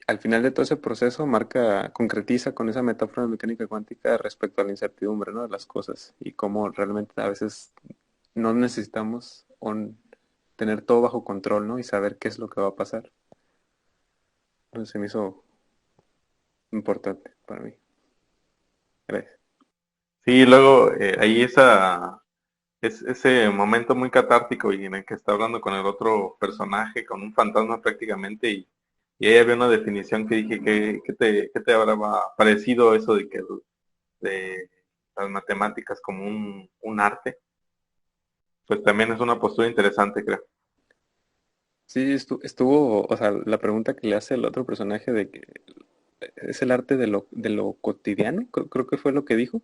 al final de todo ese proceso concretiza con esa metáfora de mecánica cuántica respecto a la incertidumbre, ¿no? De las cosas y cómo realmente a veces no necesitamos tener todo bajo control, ¿no? Y saber qué es lo que va a pasar. Entonces se me hizo importante para mí. Gracias. Sí, luego ahí ese momento muy catártico y en el que está hablando con el otro personaje, con un fantasma prácticamente, y ahí había una definición que dije, qué te habrá parecido eso de las matemáticas como un arte? Pues también es una postura interesante, creo. Sí, estuvo, o sea, la pregunta que le hace el otro personaje de que es el arte de lo cotidiano, creo que fue lo que dijo.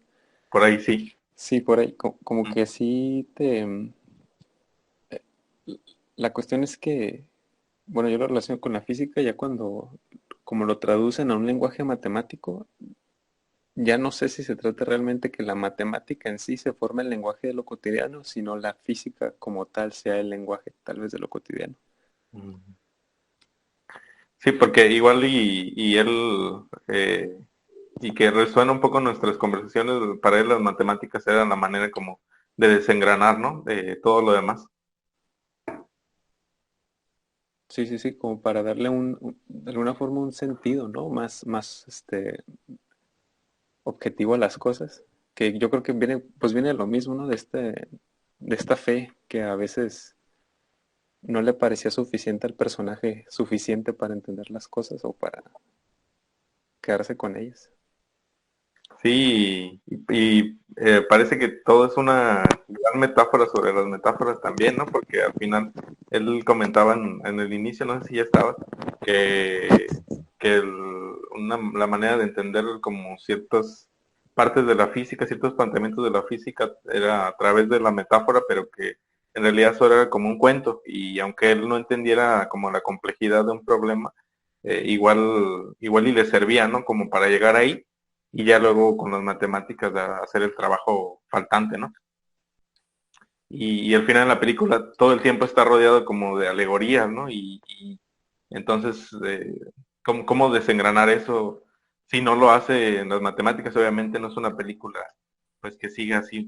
Por ahí sí. Sí, por ahí, como Mm. que sí te... La cuestión es que, bueno, yo lo relaciono con la física ya cuando, como lo traducen a un lenguaje matemático, ya no sé si se trata realmente que la matemática en sí se forma el lenguaje de lo cotidiano, sino la física como tal sea el lenguaje tal vez de lo cotidiano. Mm. Sí, porque igual y él, y que resuena un poco en nuestras conversaciones, para él las matemáticas eran la manera como de desengranar, ¿no? De todo lo demás. Sí, sí, sí, como para darle de alguna forma un sentido, ¿no? Objetivo a las cosas. Que yo creo que viene, pues viene lo mismo, ¿no? De esta fe que a veces no le parecía suficiente al personaje, suficiente para entender las cosas o para quedarse con ellas. Parece que todo es una gran metáfora sobre las metáforas también, ¿no? Porque al final él comentaba en el inicio, no sé si ya estaba, que, la manera de entender como ciertas partes de la física, ciertos planteamientos de la física era a través de la metáfora, pero que en realidad eso era como un cuento y aunque él no entendiera como la complejidad de un problema, igual y le servía, ¿no? Como para llegar ahí y ya luego con las matemáticas de hacer el trabajo faltante, ¿no? Y al final de la película todo el tiempo está rodeado como de alegorías, ¿no? Y entonces, ¿cómo desengranar eso? Si no lo hace en las matemáticas, obviamente no es una película pues que siga así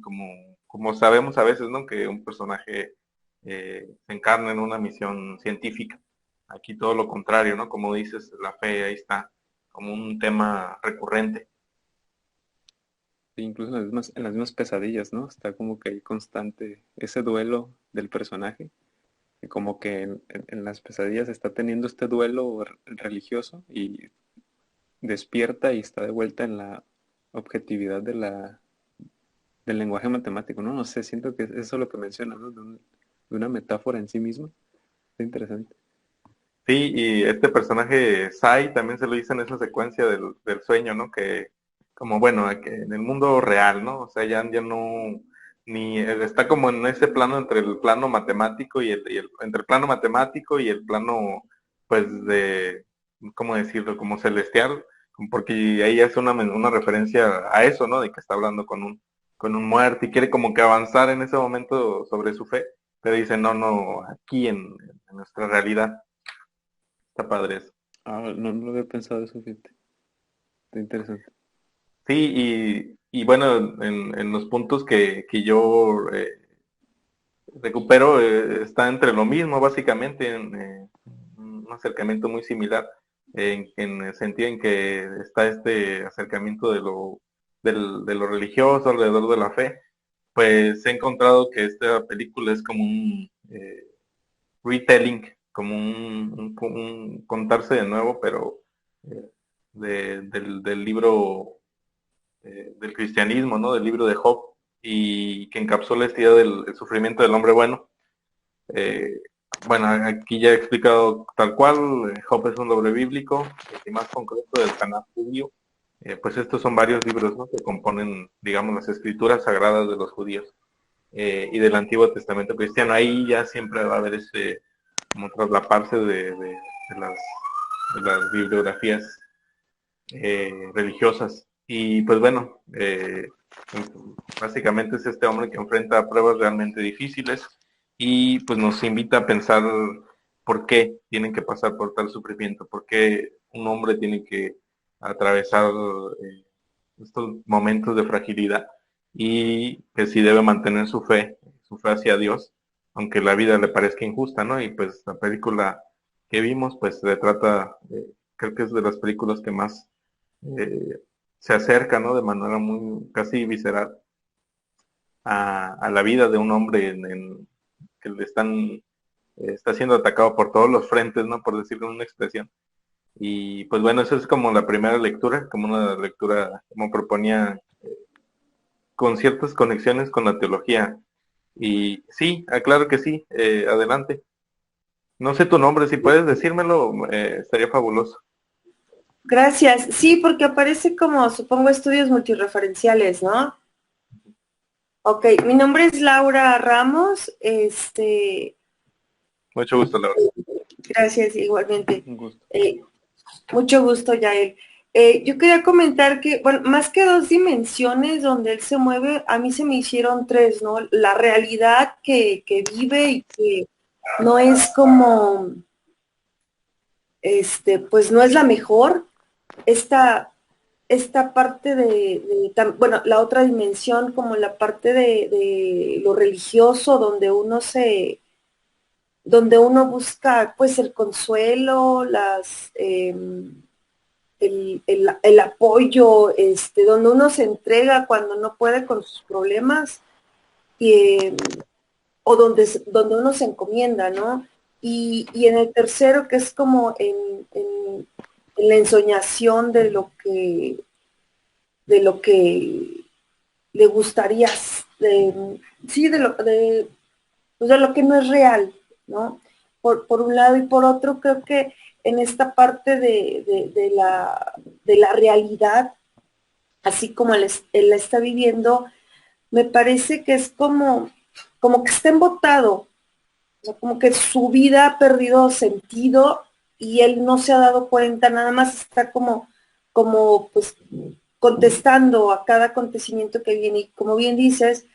como sabemos a veces, ¿no? Que un personaje se encarna en una misión científica. Aquí todo lo contrario, ¿no? Como dices, la fe ahí está como un tema recurrente. E incluso en las mismas pesadillas, ¿no? Está como que hay constante ese duelo del personaje, y como que en las pesadillas está teniendo este duelo religioso y despierta y está de vuelta en la objetividad del lenguaje matemático, ¿no? No sé, siento que eso es lo que menciona, ¿no? De una metáfora en sí misma. Es interesante. Sí, y este personaje Sai también se lo hizo en esa secuencia del sueño, ¿no? Que como bueno, que en el mundo real, ¿no? O sea, ya no, ni está como en ese plano entre el plano matemático entre el plano matemático y el plano, pues, ¿cómo decirlo? Como celestial, porque ahí hace una referencia a eso, ¿no? De que está hablando con un muerto y quiere como que avanzar en ese momento sobre su fe, pero dice, no, aquí en nuestra realidad. Está padre eso. Ah, no, no lo había pensado eso, fíjate. Está interesante. Sí, y bueno, en los puntos que yo recupero, está entre lo mismo, básicamente, en un acercamiento muy similar, en el sentido en que está este acercamiento de lo religioso alrededor de la fe. Pues he encontrado que esta película es como un retelling, como un contarse de nuevo, pero del libro del cristianismo, ¿no? Del libro de Job, y que encapsula esta idea del sufrimiento del hombre bueno. Eh, bueno, aquí ya he explicado tal cual, Job es un hombre bíblico, y más concreto del Tanaj judío. Pues estos son varios libros, ¿no? Que componen, digamos, las escrituras sagradas de los judíos y del Antiguo Testamento cristiano. Ahí ya siempre va a haber como traslaparse de las bibliografías religiosas. Y pues bueno, básicamente es este hombre que enfrenta pruebas realmente difíciles y pues nos invita a pensar por qué tienen que pasar por tal sufrimiento, por qué un hombre tiene que atravesar estos momentos de fragilidad y que sí debe mantener su fe hacia Dios, aunque la vida le parezca injusta, ¿no? Y pues la película que vimos, pues se trata, creo que es de las películas que más eh, se acerca, ¿no? De manera muy casi visceral a la vida de un hombre que le está siendo atacado por todos los frentes, ¿no? Por decirlo en una expresión. Y pues bueno, eso es como la primera lectura, como una lectura, como proponía, con ciertas conexiones con la teología. Y sí, claro que sí, adelante. No sé tu nombre, si puedes decírmelo, estaría fabuloso. Gracias. Sí, porque aparece como, supongo, estudios multireferenciales, ¿no? Ok, mi nombre es Laura Ramos. Mucho gusto, Laura. Gracias, igualmente. Un gusto. Mucho gusto, Yael. Yo quería comentar que, bueno, más que dos dimensiones donde él se mueve, a mí se me hicieron tres, ¿no? La realidad que vive y que no es como, pues no es la mejor. Esta, esta parte bueno, la otra dimensión como la parte de lo religioso, donde uno busca pues el consuelo, el apoyo, donde uno se entrega cuando no puede con sus problemas, o donde uno se encomienda, ¿no? Y en el tercero, que es como en la ensoñación de lo que le gustaría, sí, pues de lo que no es real, ¿no? Por un lado y por otro, creo que en esta parte de la realidad, así como él la está viviendo, me parece que es como que está embotado, o sea, como que su vida ha perdido sentido y él no se ha dado cuenta, nada más está como pues contestando a cada acontecimiento que viene y como bien dices,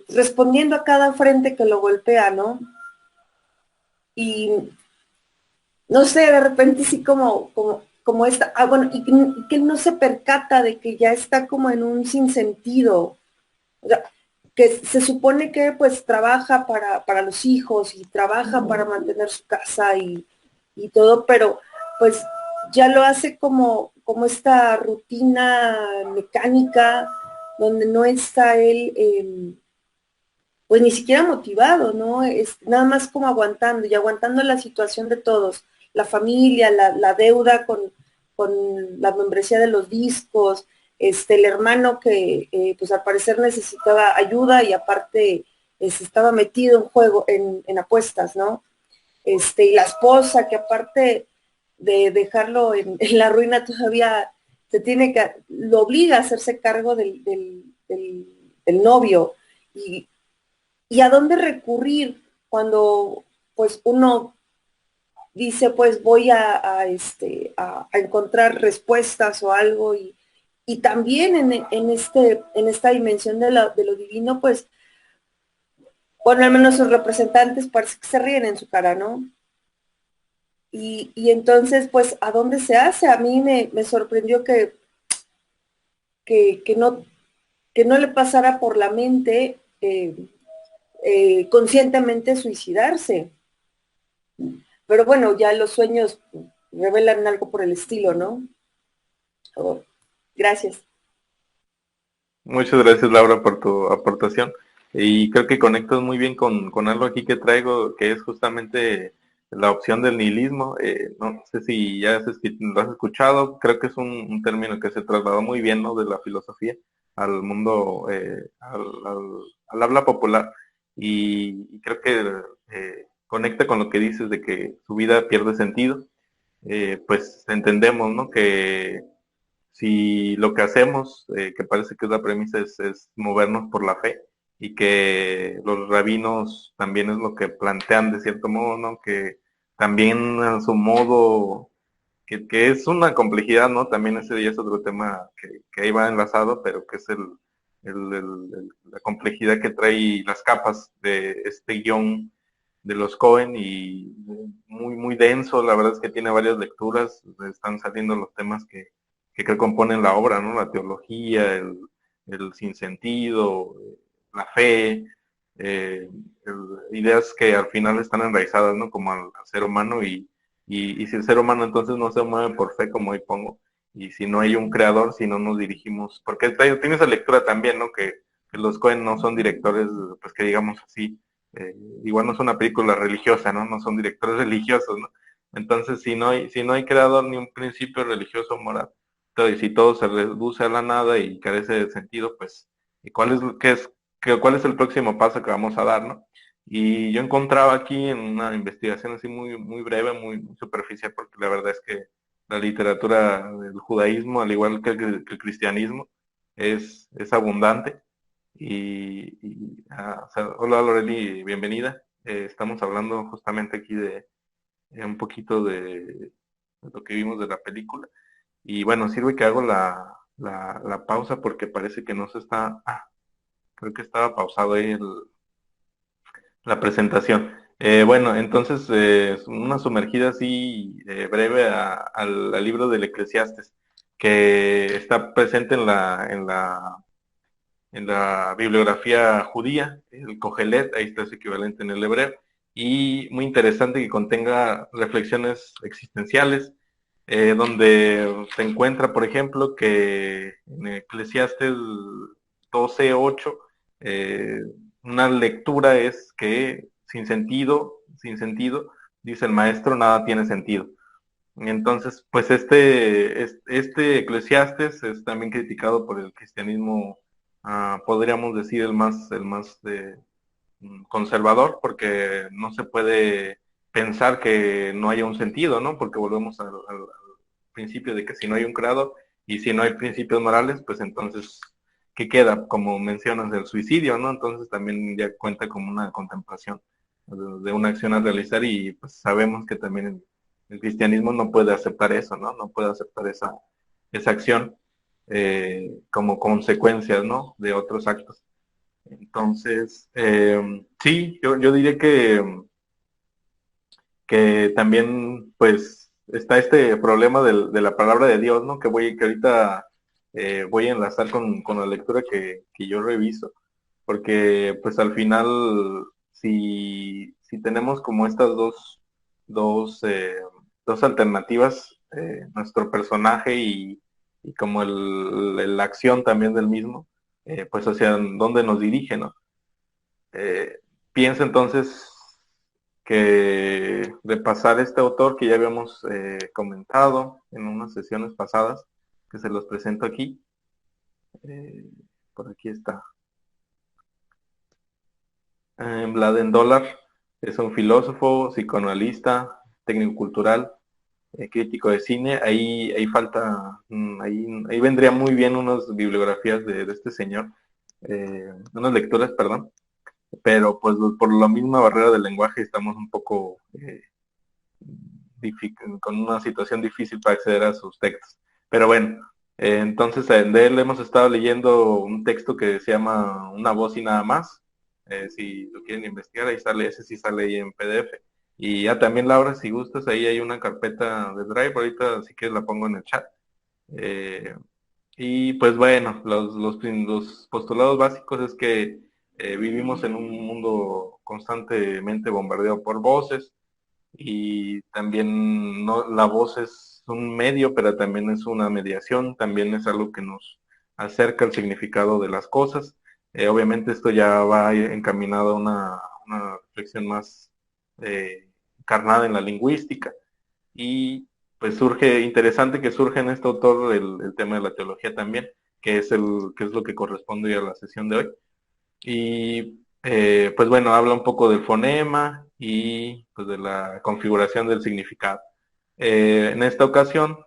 respondiendo a cada frente que lo golpea, ¿no? Y no sé, de repente sí como esta, bueno, y que él no se percata de que ya está como en un sinsentido, o sea, que se supone que pues trabaja para los hijos y trabaja para mantener su casa y todo, pero pues ya lo hace como esta rutina mecánica donde no está él, pues ni siquiera motivado, ¿no? Es nada más como aguantando y aguantando la situación de todos, la familia, la deuda con la membresía de los discos, el hermano que pues al parecer necesitaba ayuda y aparte estaba metido en juego, en apuestas, ¿no? Y la esposa que aparte de dejarlo en la ruina todavía lo obliga a hacerse cargo del novio. Y a dónde recurrir cuando pues uno dice pues voy a encontrar respuestas o algo y también en esta dimensión de lo divino pues bueno al menos sus representantes parece que se ríen en su cara, ¿no? Y entonces pues a dónde se hace, a mí me sorprendió que, que no que no le pasara por la mente conscientemente suicidarse. Pero bueno, ya los sueños revelan algo por el estilo, ¿no? Oh, gracias. Muchas gracias, Laura, por tu aportación. Y creo que conectas muy bien con algo aquí que traigo, que es justamente la opción del nihilismo. No sé si ya lo has escuchado, creo que es un término que se trasladó muy bien, ¿no? De la filosofía al mundo, al habla popular. Y creo que conecta con lo que dices de que su vida pierde sentido. Pues entendemos, ¿no? Que si lo que hacemos, que parece que es la premisa, es movernos por la fe y que los rabinos también es lo que plantean de cierto modo, ¿no? Que también a su modo, que es una complejidad, ¿no? También ese día es otro tema que ahí va enlazado, pero que es la complejidad que trae las capas de este guión de los Cohen y muy, muy denso. La verdad es que tiene varias lecturas, están saliendo los temas que componen la obra, ¿no? La teología, el sinsentido, la fe, eh, ideas que al final están enraizadas, ¿no? Como al ser humano y si el ser humano entonces no se mueve por fe, como hoy pongo, y si no hay un creador, si no nos dirigimos, porque tiene esa lectura también, ¿no? Que los Cohen no son directores, pues que digamos así, igual no es una película religiosa, ¿no? No son directores religiosos, ¿no? Entonces, si no hay creador ni un principio religioso moral, entonces, si todo se reduce a la nada y carece de sentido, pues, ¿y cuál es el próximo paso que vamos a dar, ¿no? Y yo encontraba aquí en una investigación así muy, muy breve, muy superficial, porque la verdad es que la literatura del judaísmo, al igual que el cristianismo, es abundante. O sea, hola Loreli, bienvenida. Estamos hablando justamente aquí de un poquito de lo que vimos de la película. Y bueno, sirve que hago la pausa porque parece que no se está... creo que estaba pausado ahí la presentación. Bueno, entonces una sumergida así breve al libro del Eclesiastes, que está presente en la bibliografía judía, el Kohelet, ahí está su equivalente en el hebreo, y muy interesante que contenga reflexiones existenciales, donde se encuentra, por ejemplo, que en Eclesiastes 12:8, una lectura es que sin sentido, dice el maestro, nada tiene sentido. Entonces, pues este Eclesiastes es también criticado por el cristianismo, podríamos decir el más conservador, porque no se puede pensar que no haya un sentido, ¿no? Porque volvemos al principio de que si no hay un creador y si no hay principios morales, pues entonces, ¿qué queda? Como mencionas, el suicidio, ¿no? Entonces también ya cuenta como una contemplación de una acción a realizar y pues sabemos que también el cristianismo no puede aceptar eso, ¿no? No puede aceptar esa acción como consecuencias, ¿no? De otros actos. Entonces, sí, yo diría que también, pues, está este problema de la palabra de Dios, ¿no? Que ahorita voy a enlazar con la lectura que yo reviso, porque, pues, al final, si tenemos como estas dos, eh, dos alternativas, nuestro personaje y como la acción también del mismo, pues, hacia dónde nos dirige, ¿no? Eh, Pienso entonces que repasar este autor que ya habíamos comentado en unas sesiones pasadas, que se los presento aquí. Eh, por aquí está. Mladen Dollar es un filósofo, psicoanalista, técnico cultural, crítico de cine. Ahí falta, ahí vendría muy bien unas bibliografías de este señor, unas lecturas, perdón, pero pues por la misma barrera del lenguaje estamos un poco con una situación difícil para acceder a sus textos. Pero bueno, entonces de él hemos estado leyendo un texto que se llama Una voz y nada más. Si lo quieren investigar, ahí sale, ese sí sale ahí en PDF. Y ya también, Laura, si gustas, ahí hay una carpeta de Drive, ahorita si quieres la pongo en el chat. Eh, y pues bueno, los postulados básicos es que vivimos en un mundo constantemente bombardeado por voces, y también no, la voz es un medio, pero también es una mediación, también es algo que nos acerca al significado de las cosas. Obviamente esto ya va encaminado a una reflexión más eh, encarnada en la lingüística y pues interesante que surge en este autor el tema de la teología también, que es lo que corresponde a la sesión de hoy. Y pues bueno, habla un poco del fonema y pues de la configuración del significado. En esta ocasión,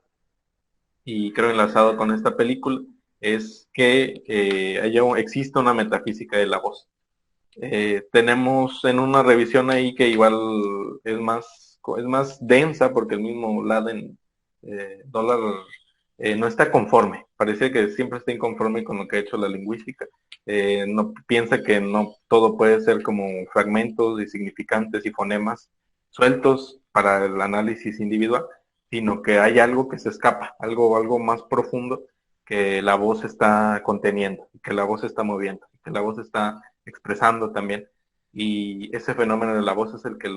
y creo enlazado con esta película, es que existe una metafísica de la voz. Tenemos en una revisión ahí que igual es más densa, porque el mismo Laden Dollar no está conforme, parece que siempre está inconforme con lo que ha hecho la lingüística, no piensa que no todo puede ser como fragmentos y significantes y fonemas sueltos para el análisis individual, sino que hay algo que se escapa, algo más profundo que la voz está conteniendo, que la voz está moviendo, que la voz está expresando también. Y ese fenómeno de la voz es el que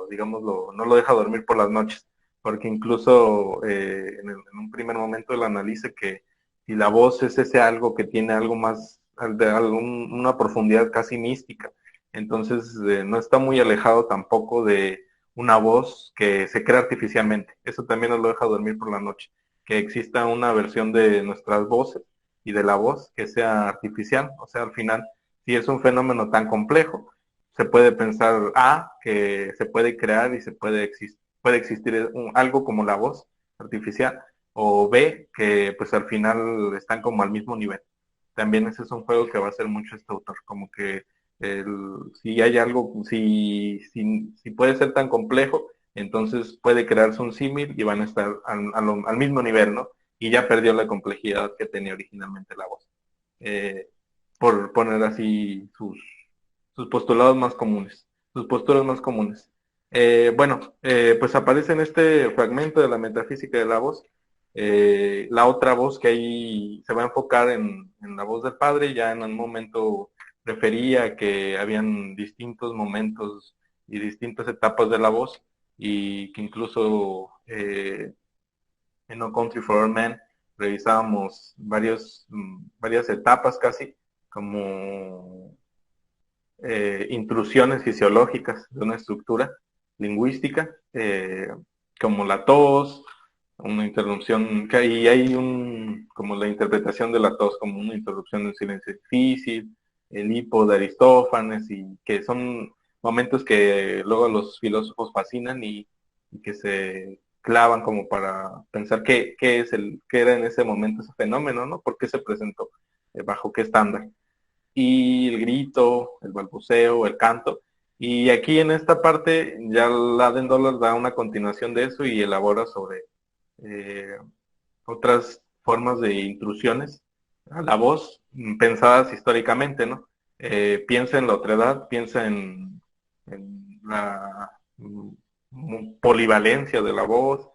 digamos, no lo deja dormir por las noches, porque incluso en un primer momento él analiza que si la voz es ese algo que tiene algo más, una profundidad casi mística, entonces no está muy alejado tampoco de una voz que se crea artificialmente. Eso también nos lo deja dormir por la noche, que exista una versión de nuestras voces y de la voz que sea artificial. O sea, al final, si es un fenómeno tan complejo, se puede pensar que se puede crear y puede existir algo como la voz artificial, o B, que pues al final están como al mismo nivel. También ese es un juego que va a hacer mucho este autor, como que si hay algo, si puede ser tan complejo, entonces puede crearse un símil y van a estar al mismo nivel, ¿no? Y ya perdió la complejidad que tenía originalmente la voz. Eh, por poner así sus postulados más comunes, sus posturas más comunes. Pues aparece en este fragmento de la metafísica de la voz, la otra voz que ahí se va a enfocar en la voz del padre, ya en un momento refería que habían distintos momentos y distintas etapas de la voz, y que incluso en No Country for Old Men revisábamos varias etapas casi, como intrusiones fisiológicas de una estructura lingüística, como la tos, una interrupción, que ahí hay como la interpretación de la tos como una interrupción de un silencio difícil, el hipo de Aristófanes, y que son momentos que luego los filósofos fascinan y que se clavan como para pensar qué era en ese momento ese fenómeno, ¿no? ¿Por qué se presentó? ¿Bajo qué estándar? Y el grito, el balbuceo, el canto. Y aquí en esta parte ya Laden Dollar da una continuación de eso y elabora sobre eh, otras formas de intrusiones a la voz pensadas históricamente, ¿no? Piensa en la otredad, piensa en la polivalencia de la voz,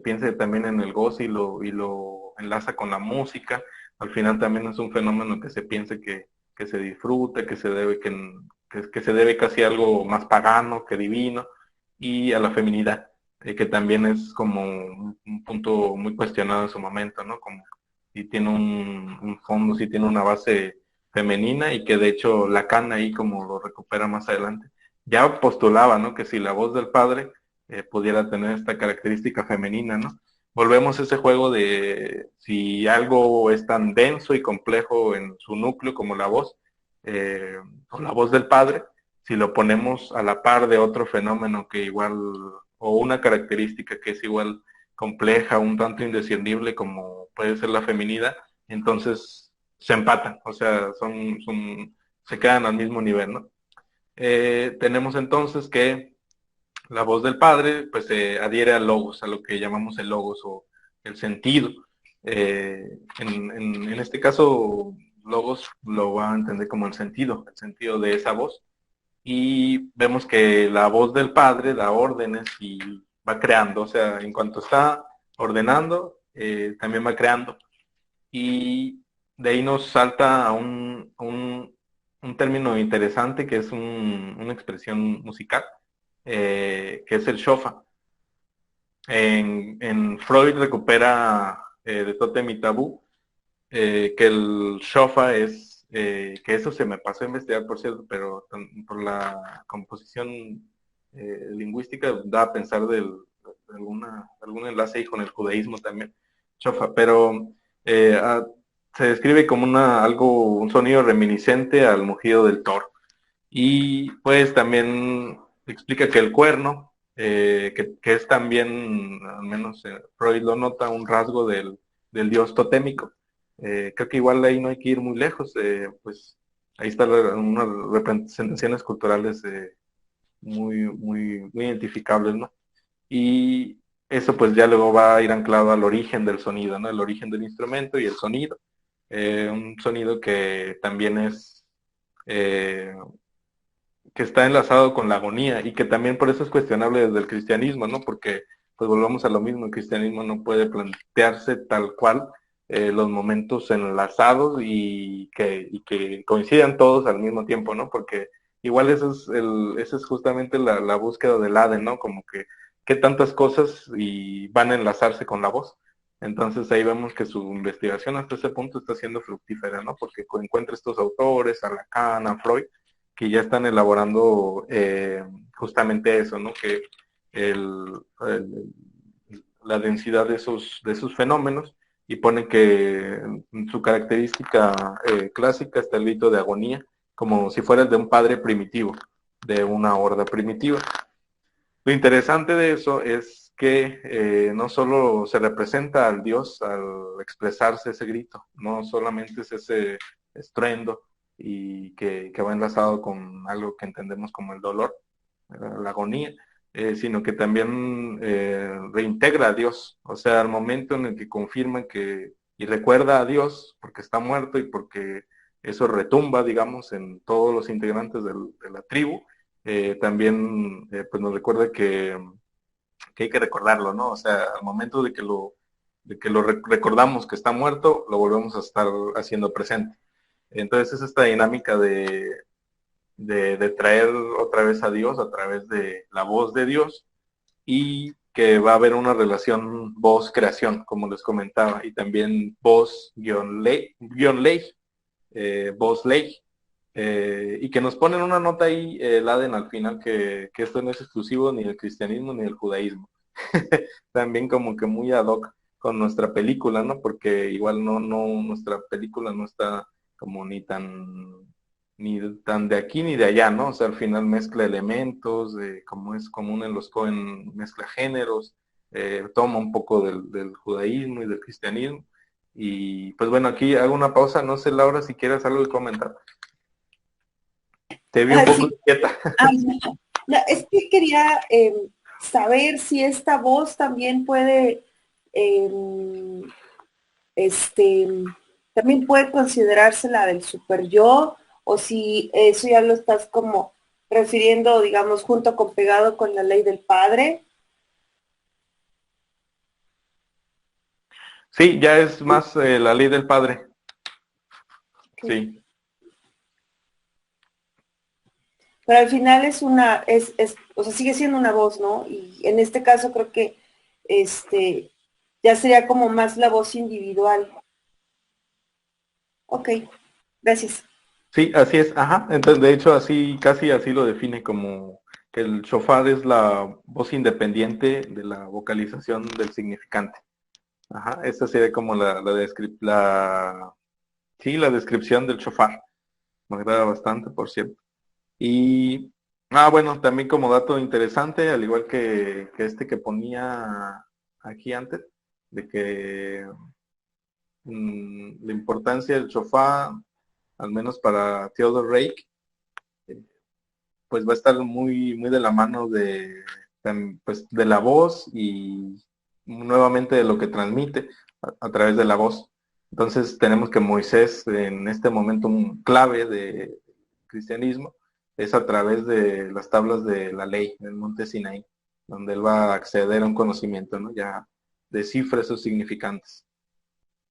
piensa también en el goce y lo enlaza con la música. Al final también es un fenómeno que se piensa que se disfruta, que se debe casi a algo más pagano que divino, y a la feminidad, que también es como un punto muy cuestionado en su momento, ¿no? Como si tiene un fondo, si tiene una base femenina, y que de hecho Lacan ahí como lo recupera más adelante. Ya postulaba, ¿no? Que si la voz del padre pudiera tener esta característica femenina, ¿no? Volvemos a ese juego de si algo es tan denso y complejo en su núcleo como la voz, eh, o la voz del padre, si lo ponemos a la par de otro fenómeno que igual, o una característica que es igual compleja, un tanto indiscernible como puede ser la feminidad, entonces se empatan, o sea, se quedan al mismo nivel, ¿no? Tenemos entonces que la voz del padre pues se adhiere al logos, a lo que llamamos el logos o el sentido. En este caso, logos lo va a entender como el sentido de esa voz, y vemos que la voz del padre da órdenes y va creando, o sea, en cuanto está ordenando, también va creando. Y de ahí nos salta a un término interesante que es una expresión musical, que es el shofa. En Freud recupera de Totem y Tabú, que el shofa que eso se me pasó a investigar, por cierto, pero por la composición lingüística da a pensar de algún enlace ahí con el judaísmo también, shofa, pero eh, a- se describe como un sonido reminiscente al mugido del toro. Y pues también explica que el cuerno, que es también, al menos Freud lo nota, un rasgo del dios totémico. Creo que igual ahí no hay que ir muy lejos, pues ahí están unas representaciones culturales muy identificables, ¿no? Y eso pues ya luego va a ir anclado al origen del sonido, ¿no? El origen del instrumento y el sonido. Un sonido que también es, eh, que está enlazado con la agonía y que también por eso es cuestionable desde el cristianismo, ¿no? Porque pues volvamos a lo mismo, el cristianismo no puede plantearse tal cual los momentos enlazados y que coincidan todos al mismo tiempo, ¿no? Porque igual esa es justamente la búsqueda del ADE, ¿no? Como que qué tantas cosas y van a enlazarse con la voz. Entonces ahí vemos que su investigación hasta ese punto está siendo fructífera, ¿no? Porque encuentra estos autores, a Lacan, a Freud, que ya están elaborando justamente eso, ¿no? Que el, el, la densidad de esos fenómenos y pone que en su característica clásica está el grito de agonía, como si fuera el de un padre primitivo, de una horda primitiva. Lo interesante de eso es que no solo se representa al Dios al expresarse ese grito, no solamente es ese estruendo y que va enlazado con algo que entendemos como el dolor, la agonía, sino que también reintegra a Dios, o sea, al momento en el que confirma que y recuerda a Dios porque está muerto y porque eso retumba, digamos, en todos los integrantes de la tribu, también pues nos recuerda que hay que recordarlo, ¿no? O sea, al momento de que lo recordamos que está muerto, lo volvemos a estar haciendo presente. Entonces es esta dinámica de traer otra vez a Dios a través de la voz de Dios y que va a haber una relación voz-creación, como les comentaba, y también voz-ley, voz-ley, y que nos ponen una nota ahí, Laden, al final, que esto no es exclusivo ni del cristianismo ni del judaísmo. También como que muy ad hoc con nuestra película, ¿no? Porque igual nuestra película no está como ni tan de aquí ni de allá, ¿no? O sea, al final mezcla elementos, como es común en los Coen, mezcla géneros, toma un poco del judaísmo y del cristianismo. Y pues bueno, aquí hago una pausa, no sé, Laura, si quieres algo que comentar. Te vi un Ah, poco sí. inquieta. Ay, no, no, es que quería saber si esta voz también puede, eh, este, también puede considerarse la del super yo, o si eso ya lo estás como refiriendo, digamos, junto con pegado con la ley del padre. Sí, ya es más la ley del padre. Okay. Sí. Pero al final es una, o sea, sigue siendo una voz, ¿no? Y en este caso creo que este ya sería como más la voz individual. Ok, gracias. Sí, así es, ajá. Entonces, de hecho, así, casi así lo define como que el shofar es la voz independiente de la vocalización del significante. Ajá, esa sería como sí, la descripción del shofar. Me agrada bastante, por cierto. Y, bueno, también como dato interesante, al igual que este que ponía aquí antes, de que la importancia del shofar, al menos para Theodor Reik, pues va a estar muy de la mano pues, de la voz y nuevamente de lo que transmite a través de la voz. Entonces tenemos que Moisés en este momento un clave de cristianismo es a través de las tablas de la ley en el monte Sinaí, donde él va a acceder a un conocimiento, ¿no? Ya descifra esos significantes.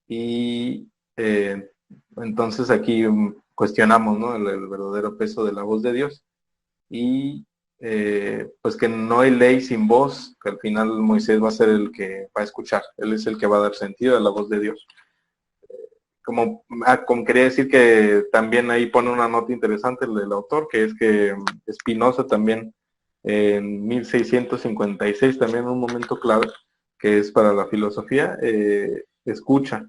Y entonces aquí cuestionamos, ¿no? El verdadero peso de la voz de Dios y pues que no hay ley sin voz, que al final Moisés va a ser el que va a escuchar, él es el que va a dar sentido a la voz de Dios. Como quería decir que también ahí pone una nota interesante el del autor, que es que Spinoza también en 1656, también un momento clave, que es para la filosofía, escucha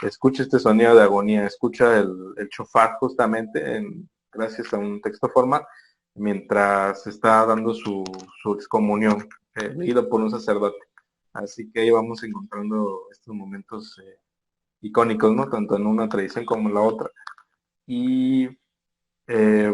este sonido de agonía, escucha el chofar justamente gracias a un texto formal, mientras está dando su excomunión, leído por un sacerdote. Así que ahí vamos encontrando estos momentos icónicos, ¿no? Tanto en una tradición como en la otra. Y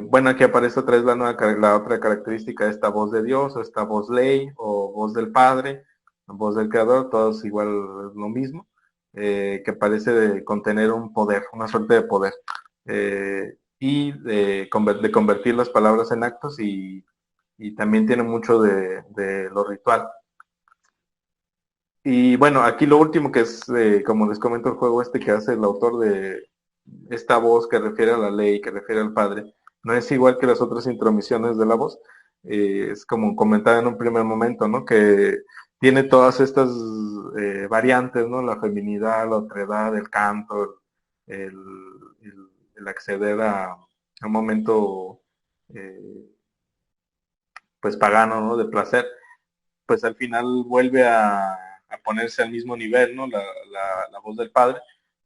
bueno, aquí aparece otra vez la otra característica de esta voz de Dios, o esta voz ley, o voz del Padre, voz del creador, todos igual lo mismo, que parece contener un poder, una suerte de poder, y de convertir las palabras en actos y también tiene mucho de lo ritual. Y bueno, aquí lo último que es, como les comento, el juego este que hace el autor de esta voz que refiere a la ley, que refiere al padre, no es igual que las otras intromisiones de la voz. Es como comentaba en un primer momento, ¿no? Que tiene todas estas variantes, ¿no? La feminidad, la otredad, el canto, el, el acceder a un momento eh, pues pagano, ¿no? De placer, pues al final vuelve a ponerse al mismo nivel, ¿no? La voz del padre,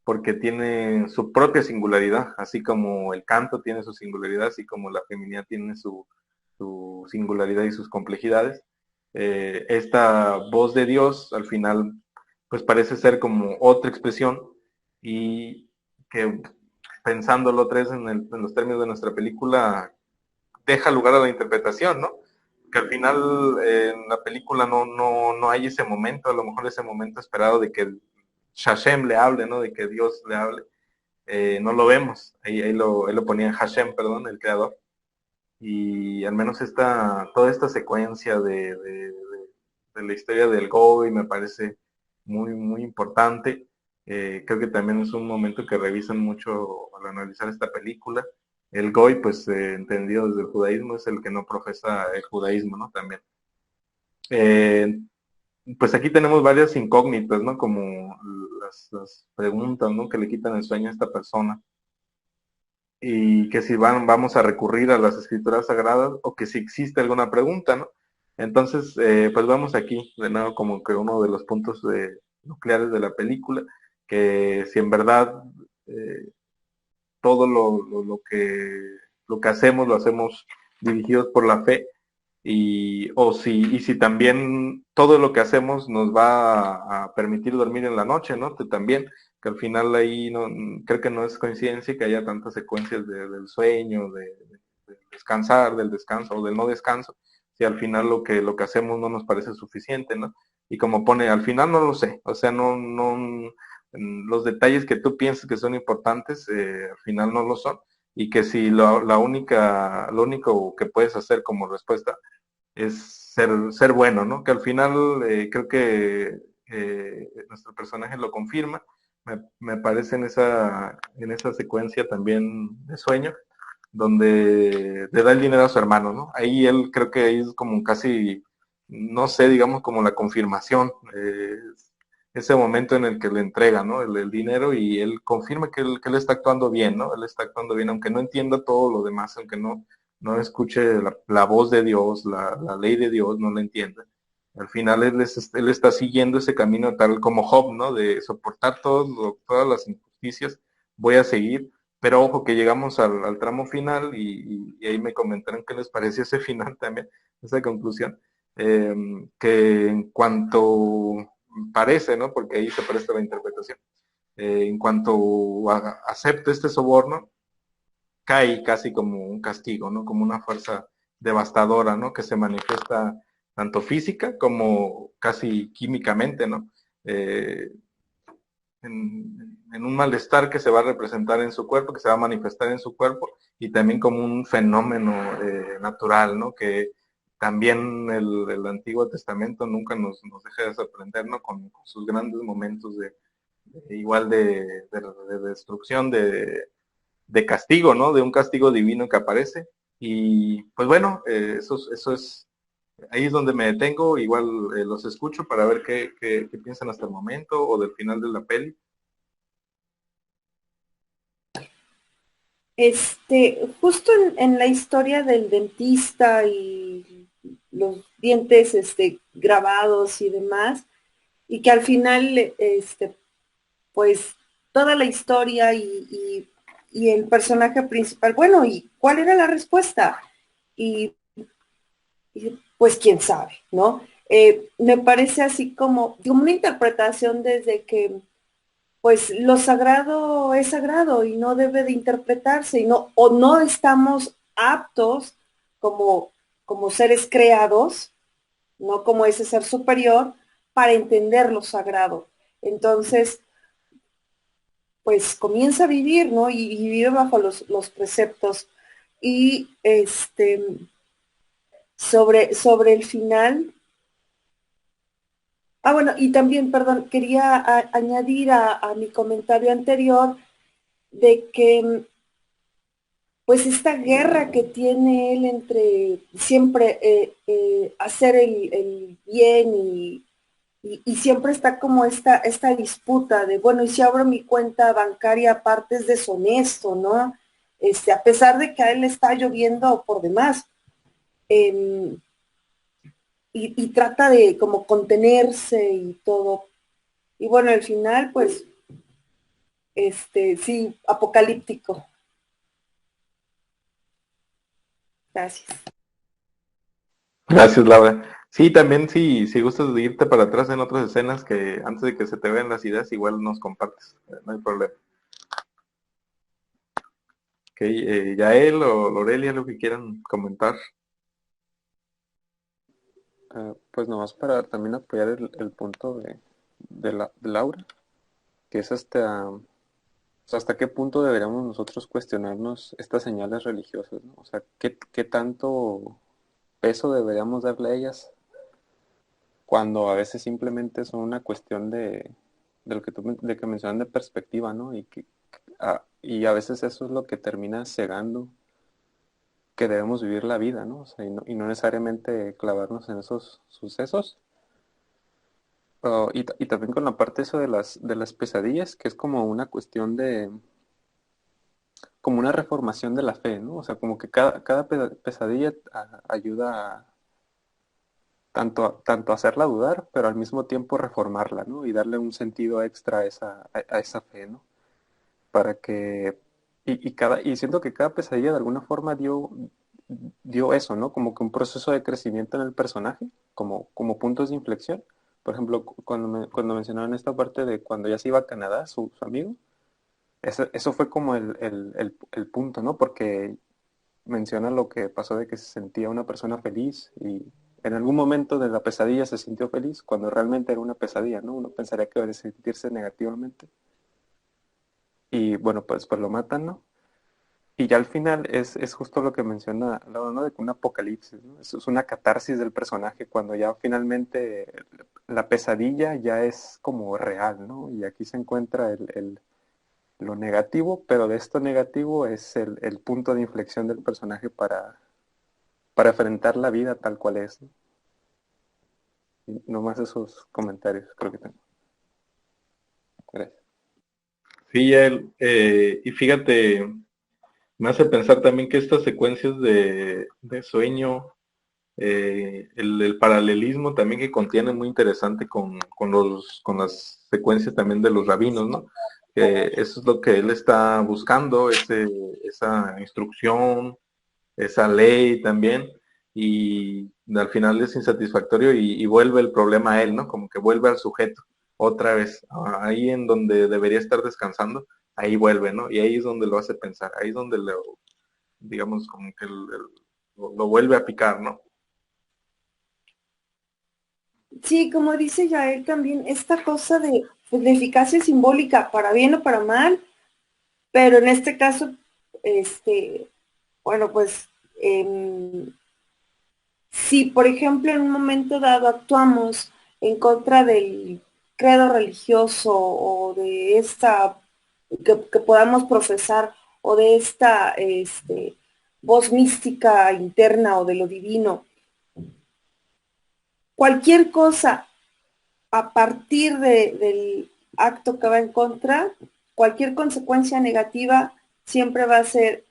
porque tiene su propia singularidad, así como el canto tiene su singularidad, así como la feminidad tiene su singularidad y sus complejidades. Esta voz de Dios al final pues parece ser como otra expresión y que pensándolo tres en los términos de nuestra película deja lugar a la interpretación, ¿no? Que al final en la película no hay ese momento, a lo mejor ese momento esperado de que Hashem le hable, ¿no? De que Dios le hable. No lo vemos. Ahí lo ponía Hashem, perdón, el creador. Y al menos toda esta secuencia de la historia del Goy me parece muy importante. Creo que también es un momento que revisan mucho al analizar esta película. El Goy, pues entendido desde el judaísmo, es el que no profesa el judaísmo, ¿no? También. Eh, pues aquí tenemos varias incógnitas, ¿no? Como las preguntas, ¿no? Que le quitan el sueño a esta persona y que si vamos a recurrir a las escrituras sagradas o que si existe alguna pregunta, ¿no? Entonces, pues vamos aquí, de nuevo, como que uno de los puntos nucleares de la película, que si en verdad eh, todo lo que hacemos lo hacemos dirigidos por la fe, y si también todo lo que hacemos nos va a permitir dormir en la noche, ¿no? También, que al final ahí no, creo que no es coincidencia que haya tantas secuencias del sueño, de descansar, del descanso o del no descanso, si al final lo que hacemos no nos parece suficiente, ¿no? Y como pone, al final no lo sé, o sea, los detalles que tú piensas que son importantes, al final no lo son, y que si lo único que puedes hacer como respuesta es ser bueno, ¿no? Que al final creo que nuestro personaje lo confirma. Me parece en esa secuencia también de sueño, donde le da el dinero a su hermano, ¿no? Ahí él creo que ahí es como casi, no sé, digamos como la confirmación, ese momento en el que le entrega, ¿no? El dinero y él confirma que él está actuando bien, ¿no? Él está actuando bien, aunque no entienda todo lo demás, aunque no escuche la voz de Dios, la ley de Dios, no la entienda. Al final él está siguiendo ese camino tal como Job, ¿no? De soportar todas las injusticias, voy a seguir, pero ojo que llegamos al tramo final y ahí me comentaron qué les pareció ese final también, esa conclusión, que en cuanto parece, ¿no? Porque ahí se presta la interpretación, en cuanto acepte este soborno, cae casi como un castigo, ¿no? Como una fuerza devastadora, ¿no? Que se manifiesta tanto física como casi químicamente, ¿no? Eh, en un malestar que se va a representar en su cuerpo, que se va a manifestar en su cuerpo, y también como un fenómeno natural, ¿no? Que también el Antiguo Testamento nunca nos deja de sorprender, ¿no? Con sus grandes momentos igual de destrucción, de castigo, ¿no? De un castigo divino que aparece. Y pues bueno, eso es, ahí es donde me detengo, igual los escucho para ver qué piensan hasta el momento o del final de la peli. Justo en la historia del dentista y los dientes, grabados y demás, y que al final, pues toda la historia y el personaje principal, bueno, ¿y cuál era la respuesta? Y, y pues quién sabe, ¿no? Me parece así como una interpretación desde que pues lo sagrado es sagrado y no debe de interpretarse y o no estamos aptos como, como seres creados, no como ese ser superior, para entender lo sagrado. Entonces, pues comienza a vivir, ¿no? Y vive bajo los preceptos. Y sobre el final, bueno, y también, perdón, quería añadir a mi comentario anterior de que pues esta guerra que tiene él entre siempre hacer el bien y siempre está como esta disputa de, bueno, y si abro mi cuenta bancaria aparte es deshonesto, ¿no? A pesar de que a él le está lloviendo por demás. Eh, y trata de como contenerse y todo. Y bueno, al final, pues, sí, apocalíptico. Gracias. Gracias, Laura. Sí, también si gustas de irte para atrás en otras escenas que antes de que se te vean las ideas, igual nos compartes, no hay problema. Ok, Yael o Lorelia, lo que quieran comentar. Pues nomás para también apoyar el punto de Laura, que es o sea, hasta qué punto deberíamos nosotros cuestionarnos estas señales religiosas, ¿no? O sea, qué tanto peso deberíamos darle a ellas cuando a veces simplemente son una cuestión de lo que de que mencionan de perspectiva, ¿no? Y a veces eso es lo que termina cegando que debemos vivir la vida, ¿no? O sea, y no necesariamente clavarnos en esos sucesos. Y también con la parte eso de las pesadillas, que es como una cuestión como una reformación de la fe, ¿no? O sea, como que cada pesadilla ayuda tanto a hacerla dudar, pero al mismo tiempo reformarla, ¿no? Y darle un sentido extra a esa fe, ¿no? Para que, y siento que cada pesadilla de alguna forma dio eso, ¿no? Como que un proceso de crecimiento en el personaje, como puntos de inflexión. Por ejemplo, cuando mencionaron esta parte de cuando ya se iba a Canadá, su amigo, eso fue como el punto, ¿no? Porque menciona lo que pasó de que se sentía una persona feliz y en algún momento de la pesadilla se sintió feliz cuando realmente era una pesadilla, ¿no? Uno pensaría que debe sentirse negativamente. Y bueno, pues lo matan, ¿no? Y ya al final es justo lo que menciona Laura, ¿no? De que un apocalipsis, ¿no? Eso es una catarsis del personaje cuando ya finalmente la pesadilla ya es como real, ¿no? Y aquí se encuentra lo negativo, pero de esto negativo es el punto de inflexión del personaje para enfrentar la vida tal cual es, ¿no? Y no más esos comentarios creo que tengo. Gracias. Sí, Yael, y fíjate, me hace pensar también que estas secuencias de sueño, el paralelismo también que contiene muy interesante con las secuencias también de los rabinos, ¿no? Eso es lo que él está buscando, esa instrucción, esa ley también, y al final es insatisfactorio y vuelve el problema a él, ¿no? Como que vuelve al sujeto otra vez, ahí en donde debería estar descansando, ahí vuelve, ¿no? Y ahí es donde lo hace pensar, ahí es donde digamos, como que lo vuelve a picar, ¿no? Sí, como dice Yael también, esta cosa de eficacia simbólica, para bien o para mal, pero en este caso, bueno, pues si por ejemplo en un momento dado actuamos en contra del credo religioso o de esta que podamos profesar o de esta voz mística interna o de lo divino, cualquier cosa a partir del acto que va en contra, cualquier consecuencia negativa siempre va a ser,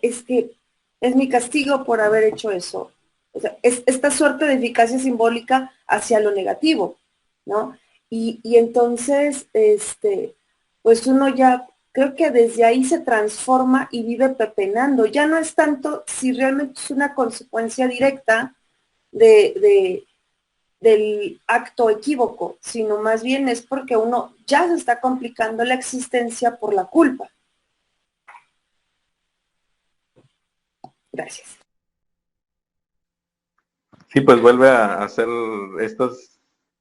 es que es mi castigo por haber hecho eso. O sea, es esta suerte de eficacia simbólica hacia lo negativo, ¿no? Y entonces, pues uno ya, creo que desde ahí se transforma y vive pepenando. Ya no es tanto si realmente es una consecuencia directa de del acto equívoco, sino más bien es porque uno ya se está complicando la existencia por la culpa. Gracias. Sí, pues vuelve a hacer estas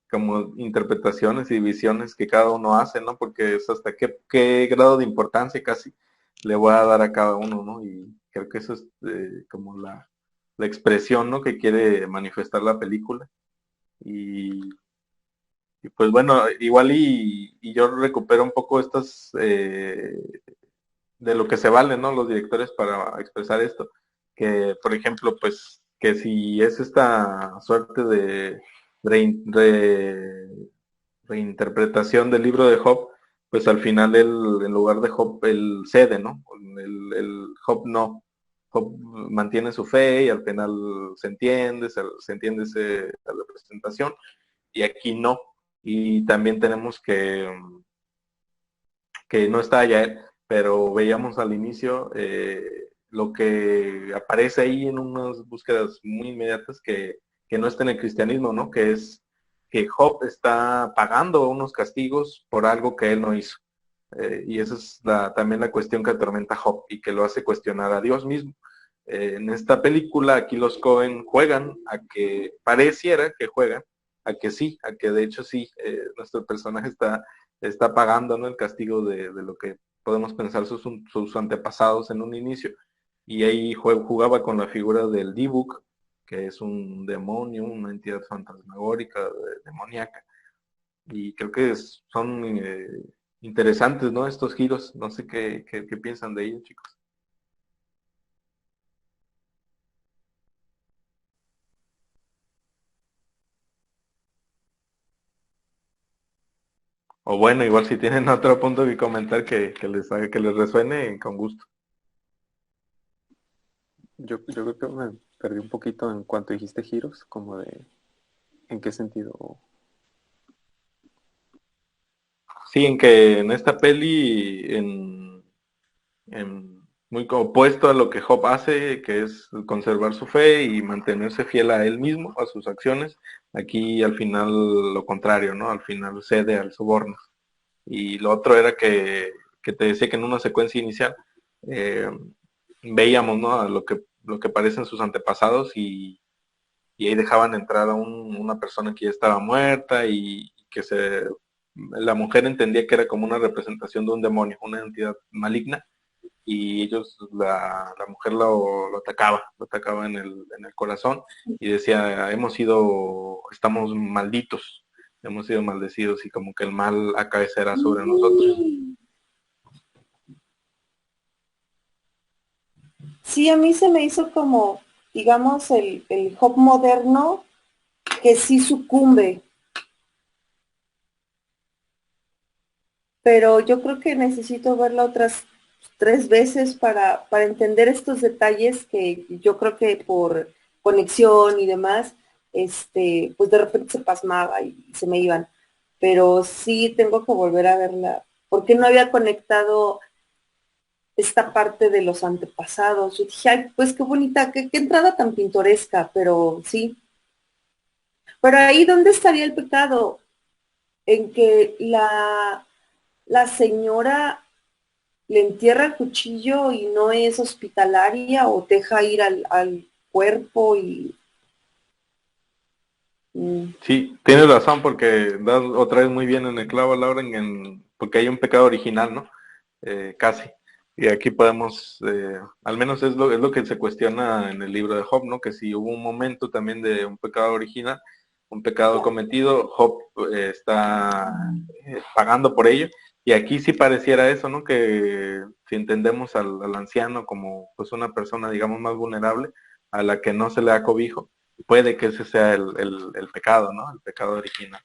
como interpretaciones y visiones que cada uno hace, ¿no? Porque es hasta qué grado de importancia casi le voy a dar a cada uno, ¿no? Y creo que eso es como la expresión, ¿no? Que quiere manifestar la película. Y, y pues bueno, igual y yo recupero un poco estas, de lo que se valen, ¿no? Los directores para expresar esto. Que, por ejemplo, pues, que si es esta suerte de re, re, reinterpretación del libro de Job, pues al final él, en lugar de Job, él cede, ¿no? El Job no. Job mantiene su fe y al final se entiende esa representación, y aquí no. Y también tenemos que no está Yael, pero veíamos al inicio lo que aparece ahí en unas búsquedas muy inmediatas que no está en el cristianismo, ¿no? Que es que Job está pagando unos castigos por algo que él no hizo. Y esa es también la cuestión que atormenta a Job y que lo hace cuestionar a Dios mismo. En esta película, aquí los Cohen juegan a que pareciera que juegan, a que sí, a que de hecho sí, nuestro personaje está pagando, ¿no? El castigo de lo que podemos pensar sus antepasados en un inicio. Y ahí jugaba con la figura del Dibuk, que es un demonio, una entidad fantasmagórica, demoníaca. Y creo que son interesantes, ¿no? Estos giros. No sé qué piensan de ellos, chicos. O bueno, igual si tienen otro punto que comentar que les resuene, con gusto. Yo creo que me perdí un poquito en cuanto dijiste giros, como de en qué sentido. Sí, en que en esta peli, muy opuesto a lo que Job hace, que es conservar su fe y mantenerse fiel a él mismo, a sus acciones, aquí al final lo contrario, ¿no? Al final cede al soborno. Y lo otro era que te decía que en una secuencia inicial eh, veíamos, ¿no? A lo que parecen sus antepasados, y ahí dejaban entrar a una persona que ya estaba muerta y que la mujer entendía que era como una representación de un demonio, una entidad maligna, y ellos, la mujer lo atacaba en el corazón y decía, estamos malditos, hemos sido maldecidos y como que el mal acaecerá sobre nosotros. Sí, a mí se me hizo como, digamos, el Job moderno que sí sucumbe, pero yo creo que necesito verla otras 3 veces para entender estos detalles que yo creo que por conexión y demás, pues de repente se pasmaba y se me iban. Pero sí tengo que volver a verla, porque no había conectado esta parte de los antepasados. Yo dije, ay, pues qué bonita, qué entrada tan pintoresca, pero sí. Pero ahí, ¿dónde estaría el pecado? En que la señora le entierra el cuchillo y no es hospitalaria o deja ir al cuerpo y... mm, Sí, tienes razón porque das otra vez muy bien en el clavo, Laura, porque hay un pecado original, ¿no? Casi. Y aquí podemos, al menos es lo que se cuestiona en el libro de Job, ¿no? Que si hubo un momento también de un pecado original, un pecado cometido, Job está pagando por ello. Y aquí sí pareciera eso, ¿no? Que si entendemos al anciano como pues una persona, digamos, más vulnerable, a la que no se le da cobijo, puede que ese sea el pecado, ¿no? El pecado original.